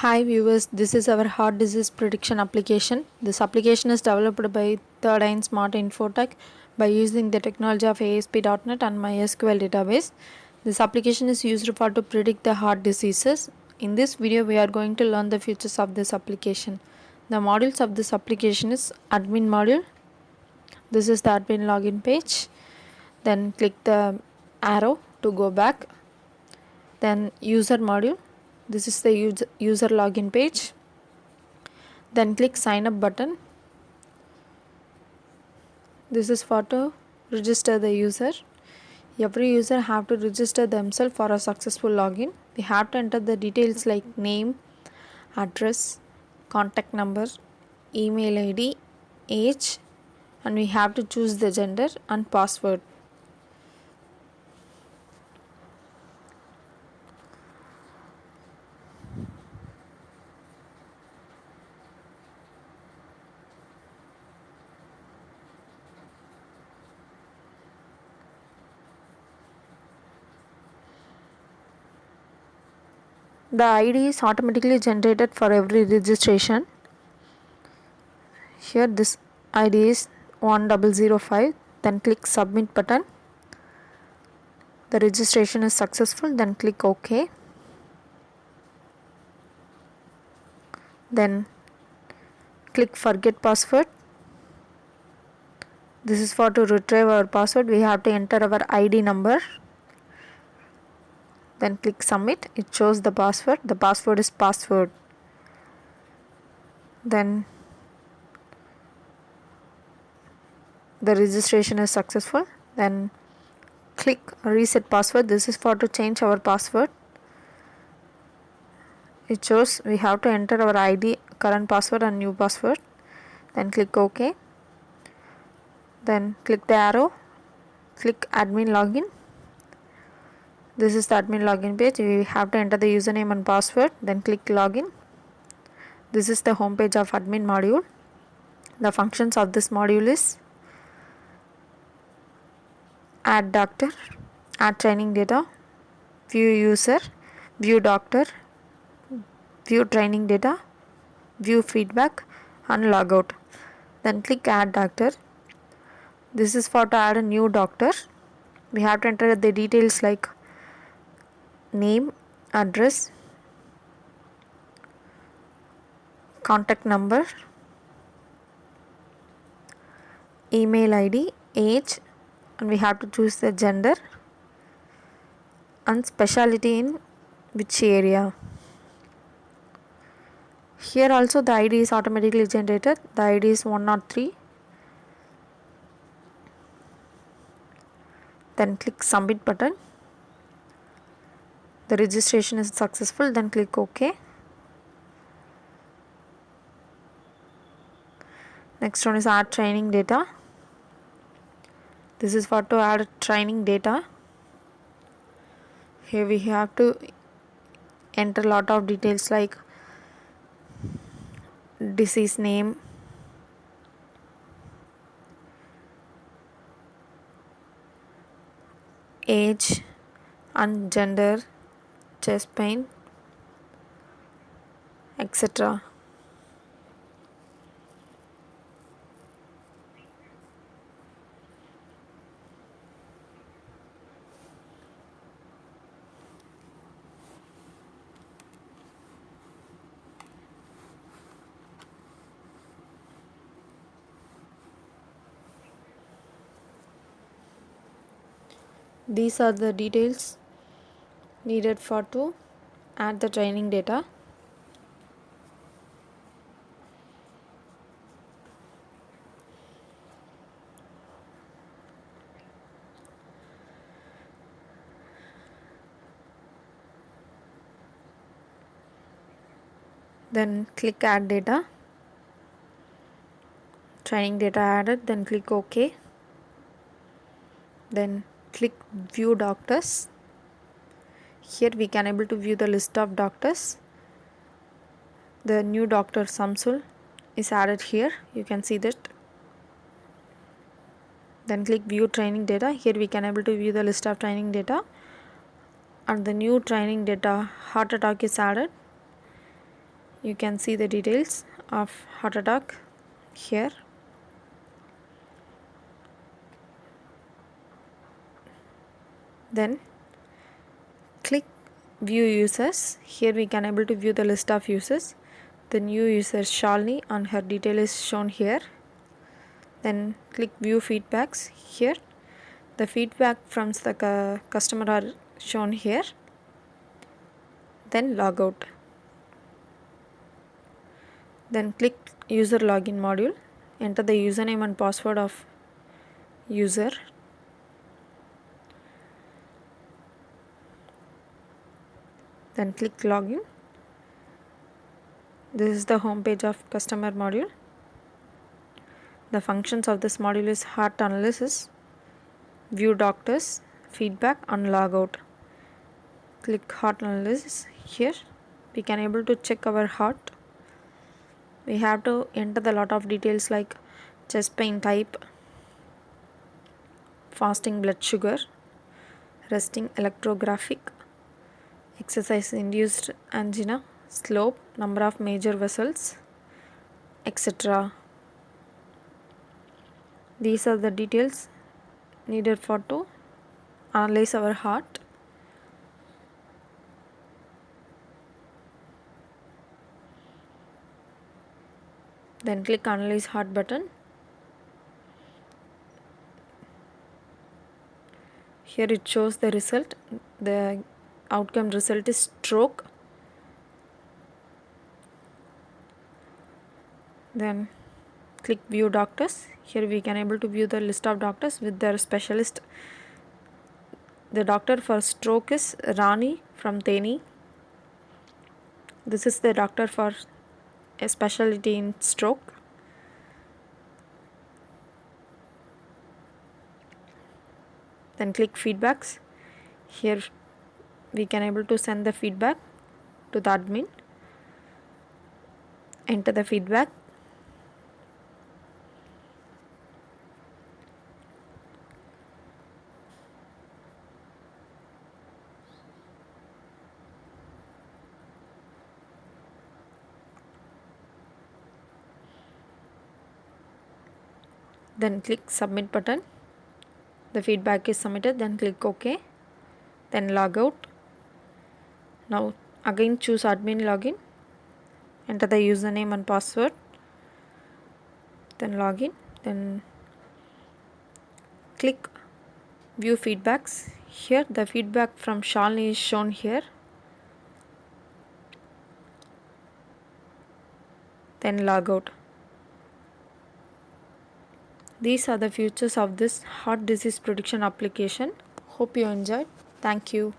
Hi viewers, this is our heart disease prediction application. This application is developed by Third Eye Smart Infotech by using the technology of ASP.NET and MySQL database. This application is used for to predict the heart diseases. In this video, we are going to learn the features of this application. The modules of this application is admin module. This is the admin login page. Then click the arrow to go back. Then user module. This is the user login page. Then click sign up button. This is for to register the user. Every user have to register themselves for a successful login. We have to enter the details like name, address, contact number, email ID, age, and we have to choose the gender and password. The ID is automatically generated for every registration. Here this ID is 1005. Then click submit button. The registration is successful. Then click OK. Then click forget password. This is for to retrieve our password. We have to enter our ID number. Then click submit. It shows the password. The password is password. Then the registration is successful. Then click reset password. This is for to change our password. It shows we have to enter our ID, current password and new password. Then click OK. Then click the arrow. Click admin login. This is the admin login page. We have to enter the username and password. Then click login. This is the home page of admin module. The functions of this module is add doctor, add training data, view user, view doctor, view training data, view feedback and logout. Then click add doctor. This is for to add a new doctor. We have to enter the details like name, address, contact number, email ID, age, and we have to choose the gender and specialty in which area. Here also the ID is automatically generated. The ID is 103. Then click submit button. The registration is successful. Then click OK. Next one is add training data. This is for to add training data. Here we have to enter a lot of details like disease name, age and gender, chest pain, etc. These are the details needed for to add the training data. Then click add data. Training data added. Then click OK. Then click view doctors. Here we can able to view the list of doctors. The new doctor Samsul is added here. You can see that. Then click view training data. Here we can able to view the list of training data. And the new training data heart attack is added. You can see the details of heart attack here. Then click view users. Here we can able to view the list of users. The new user Shalini and her detail is shown here. Then click view feedbacks here. The feedback from the customer are shown here. Then log out. Then click user login module. Enter the username and password of user. Then click login. This is the home page of customer module. The functions of this module is heart analysis, view doctors, feedback and logout. Click heart analysis here. We can able to check our heart. We have to enter the lot of details like chest pain type, fasting blood sugar, resting electrographic, exercise induced angina, slope, number of major vessels, etc. These are the details needed for to analyze our heart. Then click analyze heart button. Here it shows the result. The outcome result is stroke. Then click view doctors. Here we can able to view the list of doctors with their specialist. The doctor for stroke is Rani from Theni. This is the doctor for a specialty in stroke. Then click feedbacks. Here we can able to send the feedback to the admin. Enter the feedback. Then click submit button. The feedback is submitted. Then click OK. Then log out. Now again choose admin login. Enter the username and password. Then login. Then click view feedbacks. Here the feedback from Shalini is shown here. Then log out. These are the features of this heart disease prediction application. Hope you enjoyed. Thank you.